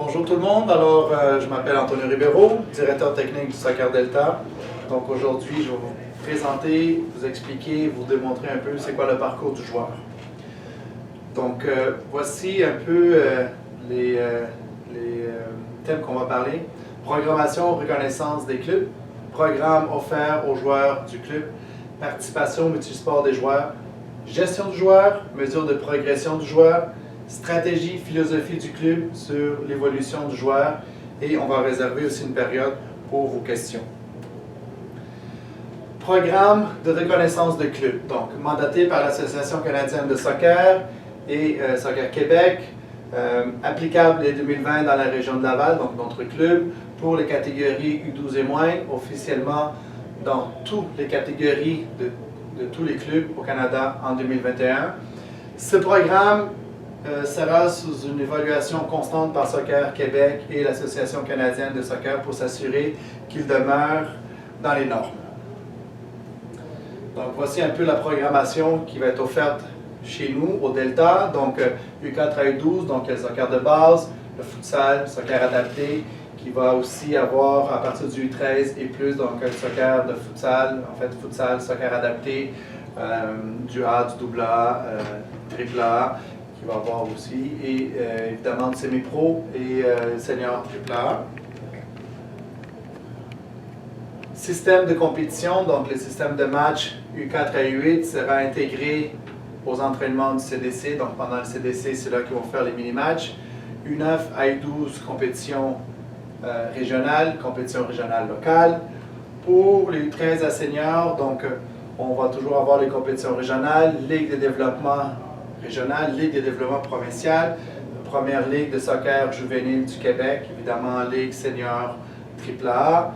Bonjour tout le monde, alors je m'appelle Antonio Ribeiro, directeur technique du Soccer Delta. Donc aujourd'hui, je vais vous présenter, vous expliquer, vous démontrer un peu c'est quoi le parcours du joueur. Donc voici un peu les thèmes qu'on va parler. Programmation, reconnaissance des clubs, programme offert aux joueurs du club, participation multisport des joueurs, gestion du joueur, mesure de progression du joueur, stratégie, philosophie du club sur l'évolution du joueur et on va réserver aussi une période pour vos questions. Programme de reconnaissance de club, donc mandaté par l'Association canadienne de soccer et Soccer Québec, applicable dès 2020 dans la région de Laval, donc notre club, pour les catégories U12 et moins, officiellement dans toutes les catégories de tous les clubs au Canada en 2021. Ce programme sera sous une évaluation constante par Soccer Québec et l'Association canadienne de soccer pour s'assurer qu'il demeure dans les normes. Donc voici un peu la programmation qui va être offerte chez nous au Delta, donc U4 à U12, donc le soccer de base, le futsal, le soccer adapté, qui va aussi avoir à partir du U13 et plus, donc le soccer de futsal, en fait futsal, soccer adapté, du A, du AA, triple A, qui va avoir aussi, et évidemment du semi-pro et senior triple A. Système de compétition, donc le système de match U4 à U8 sera intégré aux entraînements du CDC, donc pendant le CDC, c'est là qu'ils vont faire les mini-matchs. U9 à U12, compétition régionale, compétition régionale locale. Pour les U13 à seniors, donc on va toujours avoir les compétitions régionales, Ligue de développement régionale, Ligue de développement provincial, première Ligue de soccer juvénile du Québec, évidemment Ligue senior AAA,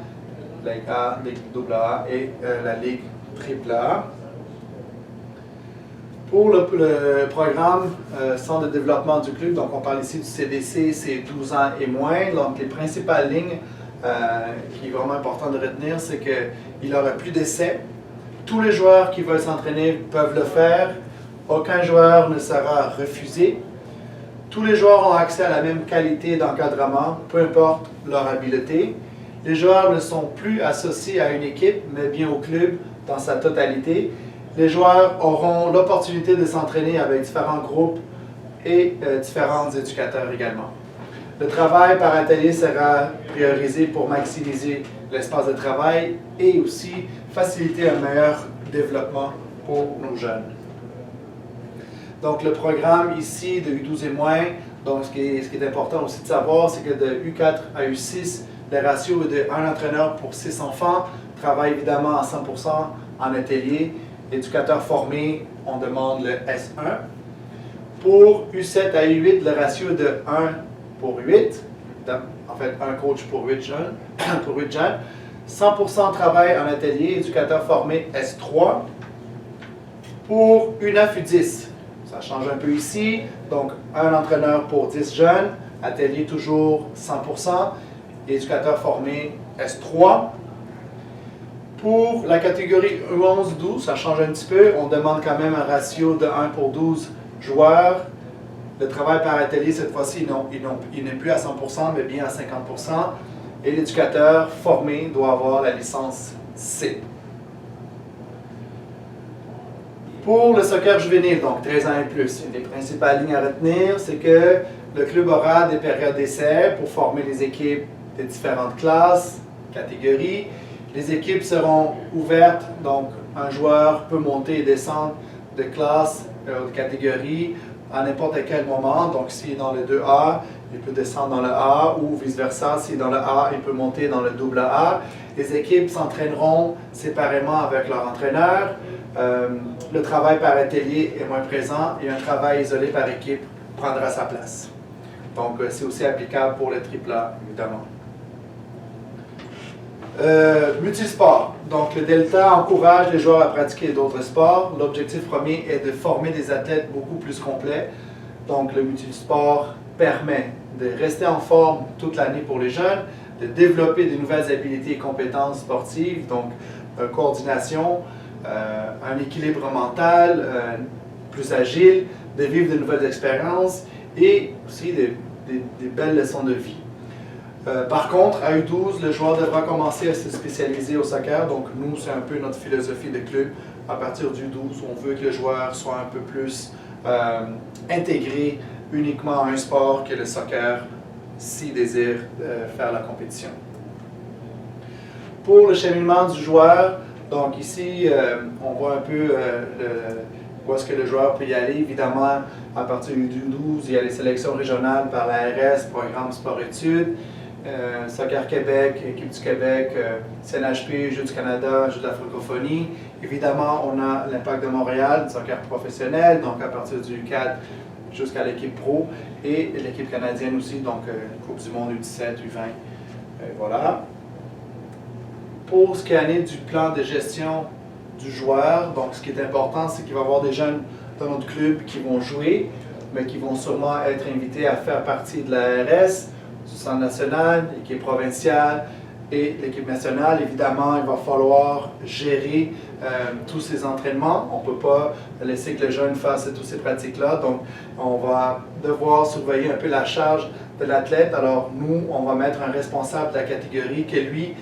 Ligue A, Ligue AA et la Ligue AAA. Pour le programme Centre de développement du club, donc on parle ici du CDC, c'est 12 ans et moins. Donc les principales lignes qui est vraiment important de retenir, c'est qu'il n'y aura plus d'essais. Tous les joueurs qui veulent s'entraîner peuvent le faire. Aucun joueur ne sera refusé. Tous les joueurs ont accès à la même qualité d'encadrement, peu importe leur habileté. Les joueurs ne sont plus associés à une équipe, mais bien au club dans sa totalité. Les joueurs auront l'opportunité de s'entraîner avec différents groupes et différents éducateurs également. Le travail par atelier sera priorisé pour maximiser l'espace de travail et aussi faciliter un meilleur développement pour nos jeunes. Donc le programme ici de U12 et moins, donc ce qui est important aussi de savoir, c'est que de U4 à U6, le ratio est de 1 entraîneur pour 6 enfants, travaille évidemment à 100% en atelier. Éducateur formé, on demande le S1. Pour U7 à U8, le ratio est de 1 pour 8. En fait, un coach pour 8 jeunes. 100% travail en atelier, éducateur formé S3. Pour U9, U10, ça change un peu ici. Donc, un entraîneur pour 10 jeunes, atelier toujours 100%, éducateur formé S3. Pour la catégorie U11-12, ça change un petit peu. On demande quand même un ratio de 1 pour 12 joueurs. Le travail par atelier, cette fois-ci, il n'est plus à 100%, mais bien à 50%. Et l'éducateur formé doit avoir la licence C. Pour le soccer juvénile, donc 13 ans et plus, les principales lignes à retenir, c'est que le club aura des périodes d'essai pour former les équipes des différentes classes, catégories. Les équipes seront ouvertes, donc un joueur peut monter et descendre de classe, de catégorie à n'importe quel moment. Donc s'il est dans le 2A, il peut descendre dans le A ou vice-versa. S'il est dans le A, il peut monter dans le AA. Les équipes s'entraîneront séparément avec leur entraîneur. Le travail par atelier est moins présent et un travail isolé par équipe prendra sa place. Donc c'est aussi applicable pour le AAA, évidemment. Multisport. Donc, le Delta encourage les joueurs à pratiquer d'autres sports. L'objectif premier est de former des athlètes beaucoup plus complets. Donc, le multisport permet de rester en forme toute l'année pour les jeunes, de développer de nouvelles habiletés et compétences sportives, donc coordination, un équilibre mental plus agile, de vivre de nouvelles expériences et aussi de des belles leçons de vie. Par contre, à U12, le joueur devra commencer à se spécialiser au soccer. Donc nous, c'est un peu notre philosophie de club. À partir du 12, on veut que le joueur soit un peu plus intégré uniquement à un sport que le soccer, s'il désire faire la compétition. Pour le cheminement du joueur, donc ici, on voit un peu où est-ce que le joueur peut y aller. Évidemment, à partir du 12, il y a les sélections régionales par l'ARS, programme sport-études, Soccer Québec, Équipe du Québec, CNHP, Jeux du Canada, Jeux de la francophonie. Évidemment, on a l'Impact de Montréal, soccer professionnel, donc à partir du U4 jusqu'à l'équipe pro, et l'équipe canadienne aussi, donc Coupe du Monde U17, U20. Voilà. Pour ce qui est du plan de gestion du joueur, donc ce qui est important, c'est qu'il va y avoir des jeunes dans notre club qui vont jouer, mais qui vont sûrement être invités à faire partie de l'ARS, du centre national, l'équipe provinciale et l'équipe nationale. Évidemment, il va falloir gérer tous ces entraînements. On ne peut pas laisser que le jeune fasse toutes ces pratiques-là. Donc, on va devoir surveiller un peu la charge de l'athlète. Alors, nous, on va mettre un responsable de la catégorie que lui,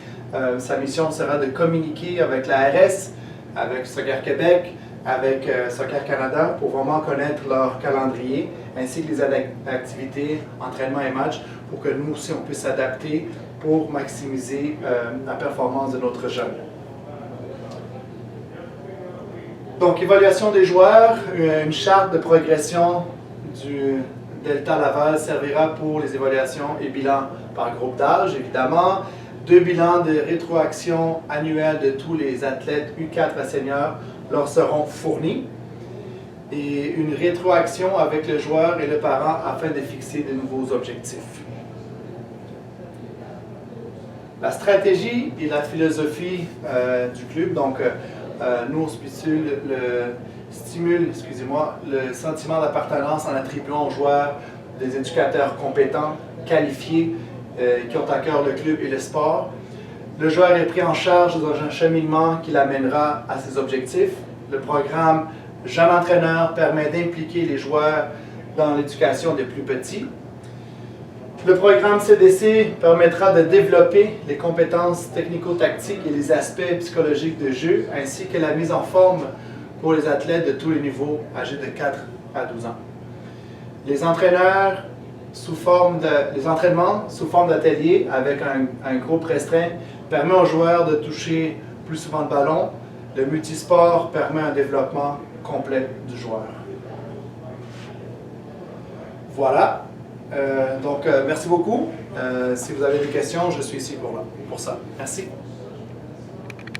sa mission sera de communiquer avec l'ARS, avec Soccer Québec, avec Soccer Canada pour vraiment connaître leur calendrier ainsi que les activités, entraînements et matchs pour que nous aussi on puisse s'adapter pour maximiser la performance de notre jeune. Donc, évaluation des joueurs, une charte de progression du Delta Laval servira pour les évaluations et bilans par groupe d'âge, évidemment. 2 bilans de rétroaction annuelle de tous les athlètes U4 à seniors leur seront fournis. Et une rétroaction avec le joueur et le parent afin de fixer de nouveaux objectifs. La stratégie et la philosophie du club, donc nous on stimule le sentiment d'appartenance en attribuant aux joueurs des éducateurs compétents, qualifiés, qui ont à cœur le club et le sport. Le joueur est pris en charge dans un cheminement qui l'amènera à ses objectifs. Le programme Jeune entraîneur permet d'impliquer les joueurs dans l'éducation des plus petits. Le programme CDC permettra de développer les compétences technico-tactiques et les aspects psychologiques de jeu, ainsi que la mise en forme pour les athlètes de tous les niveaux âgés de 4 à 12 ans. Les entraînements sous forme d'atelier avec un groupe restreint permet aux joueurs de toucher plus souvent le ballon. Le multisport permet un développement complet du joueur. Voilà. Donc, merci beaucoup. Si vous avez des questions, je suis ici pour ça. Merci.